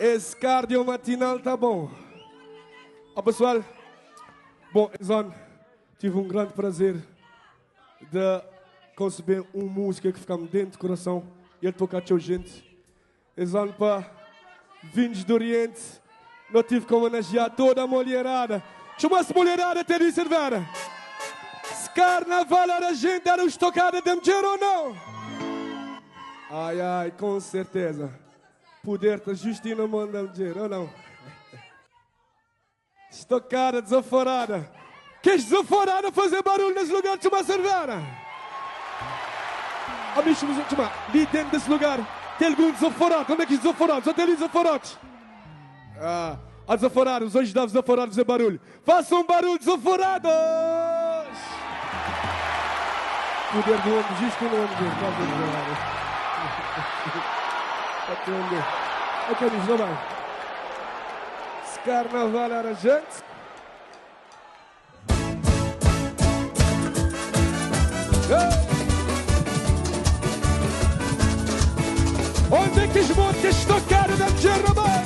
Esse cardio matinal tá bom. Ó, pessoal, bom, Zon, tive um grande prazer de conceber uma música que fica dentro do coração e ele tocar a gente. Zon, para vindos do Oriente, não tive como homenagear toda a mulherada. Chama-se mulherada até de cerveja. Se carnaval era gente, era os tocados de dinheiro ou não? Ai, ai, com certeza. Poder-te, Justina manda dinheiro ou não? Estocada, desaforada. Queres desaforada fazer barulho nesse lugar de uma cerveja? A bicho, ali dentro desse lugar, tem algum desaforado. Onde é que os desaforados? Só tem ali desaforados. A desaforados, hoje dá desaforados fazer barulho. Façam um barulho, desaforados! Poder do homem, Justina não anda dinheiro. Ok, diz, não vai. Se carnaval era gente. Onde é que as montes tocaram da Jeromai?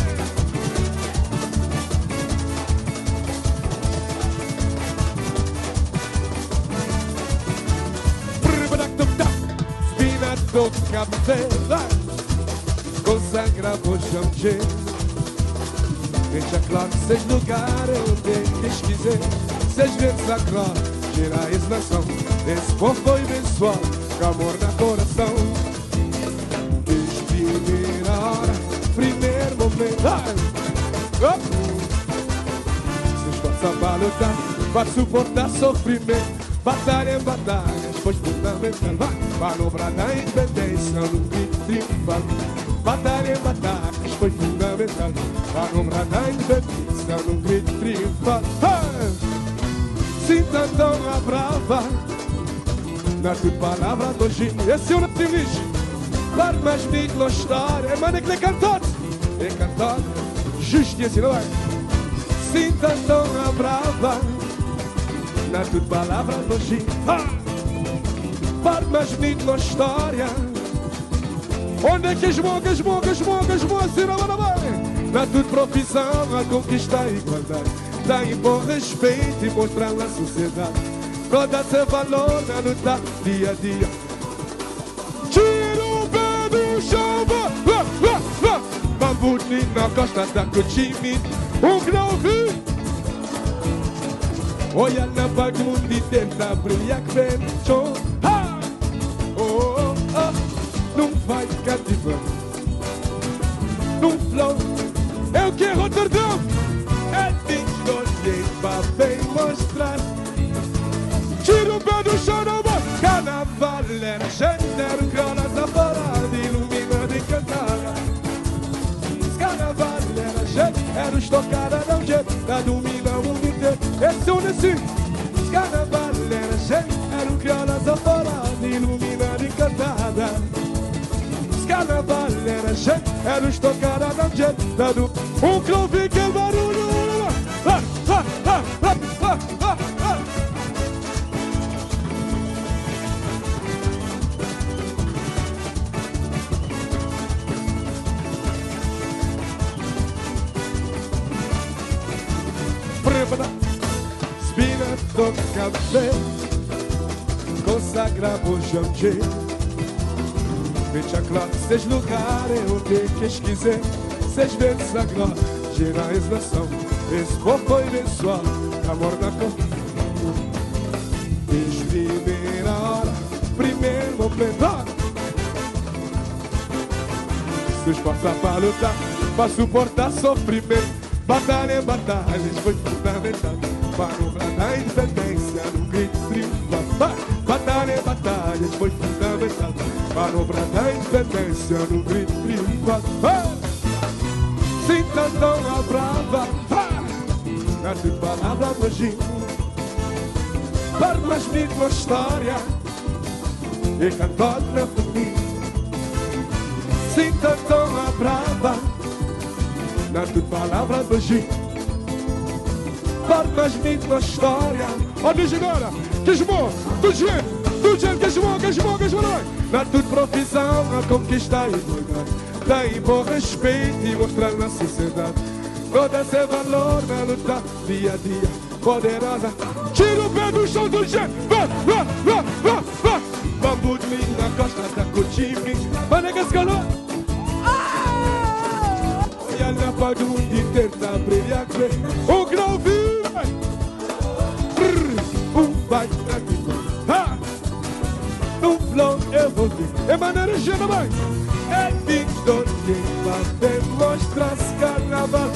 Spina toca bela, consagra bojão de. Deixa claro que seis lugares onde quis quiser, seis vezes a glória, gira a exnação. Esse povo foi abençoado, com amor na coração. Desde primeira hora, primeiro momento. Se esforça para lutar, para suportar sofrimento. Batalha em batalhas, pois fundamental. Para lograr a independência no grito triunfal. Batalha em batalhas, foi fundamental. Para lograr a independência no grito triunfal. Sinta tão a brava na tua palavra do hoje. Esse é o nosso lixo. Para mais bonito na história. É mano que ele é cantado. É cantado. Justiça, não é? Sinta tão a brava na tua palavra do hoje. Para mais bonito na história. Onde é que as mongas, assim não vai? Na tua profissão a conquistar a igualdade. Dá em bom respeito e mostrar na sociedade. Toda seu valor na luta dia a dia. Tira o pé do chão, Bambuni na costa da Cochimi. Que não vi. Olha na parte mundo inteiro da brilha que vem no chão. Não vai cativando. Num flow. Eu quero Roterdão. É de escolher para bem mostrar. Tira o pé do chão, não vai. Carnaval era gente, era o cronas aforado, iluminado e cantada. Carnaval era gente, era os tocadas, não jeito, da domina o mundo inteiro. Esse é o Nessim. Carnaval era gente, era o cronas aforado, iluminado e cantada. Carnaval era gente, era os tocadas, não jeito, da domina. Que ouvi aquele barulho. Spina toca bem, consagra bojão de. Deixa claro que seis lugares onde quis quiser, seis vezes a glória, gira a exnação. Esse povo foi abençoado, amor na cor. Desde primeira hora, primeiro momento. Se esforça para lutar, para suportar sofrimento. Batalha em batalhas foi fundamental. Para lograr a independência no grito triunfal. Batalha em batalhas foi fundamental. Para lograr a independência no grito triunfal. Sinta tão a brava na tua palavra hoje. Para mais bonito na história e cantado na família. Sinta tão a brava na tua palavra hoje. Para mais bonito na história. Ó, diz agora, que esmou, do gente, que esmou, na tua profissão a conquistar e igualdade. tem bom respeito e mostrar na sociedade todo esse valor na luta dia a dia poderosa. Tira o pé do chão do jeito, vai, vai, vai, vai, vai. Bambu de mim na costa da Cochimbi, vai negar esse calor. E a lapa do mundo inteiro tá brilhante. O grau vive, vai, no flow eu vou vir. É maneira de mãe. É digno de demonstrar-se carnaval.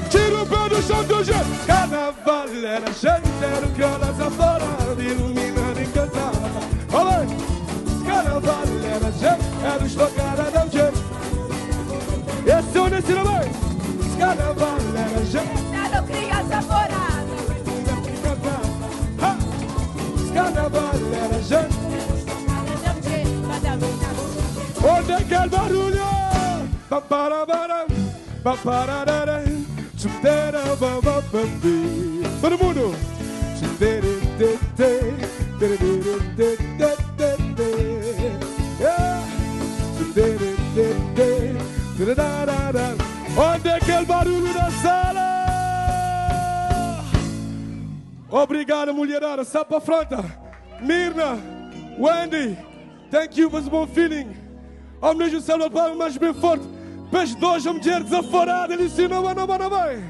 Tira o pé do chão do jeito. Carnaval era gente, era o que olhas afora, iluminando e cantava. Olha, carnaval era gente, era os tocadas do jeito. Esse é o nesse mãe. Carnaval era gente, era o criança morada. Carnaval era gente. Onde é que é o barulho? Todo mundo! Onde é que é o barulho da sala? Obrigado, mulherada. Sai pra frente. Mirna, Wendy, thank you for esse bom feeling. Ao mesmo salve para mais bem forte. Peixe dois, a mulher desaforada. Ele ensinou, não vai.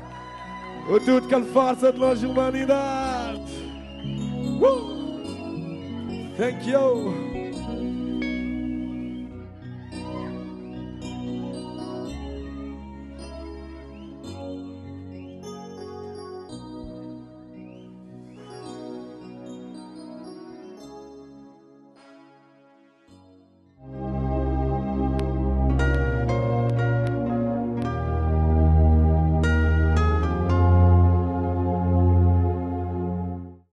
O tudo que ele faça de nós, humanidade. Thank you.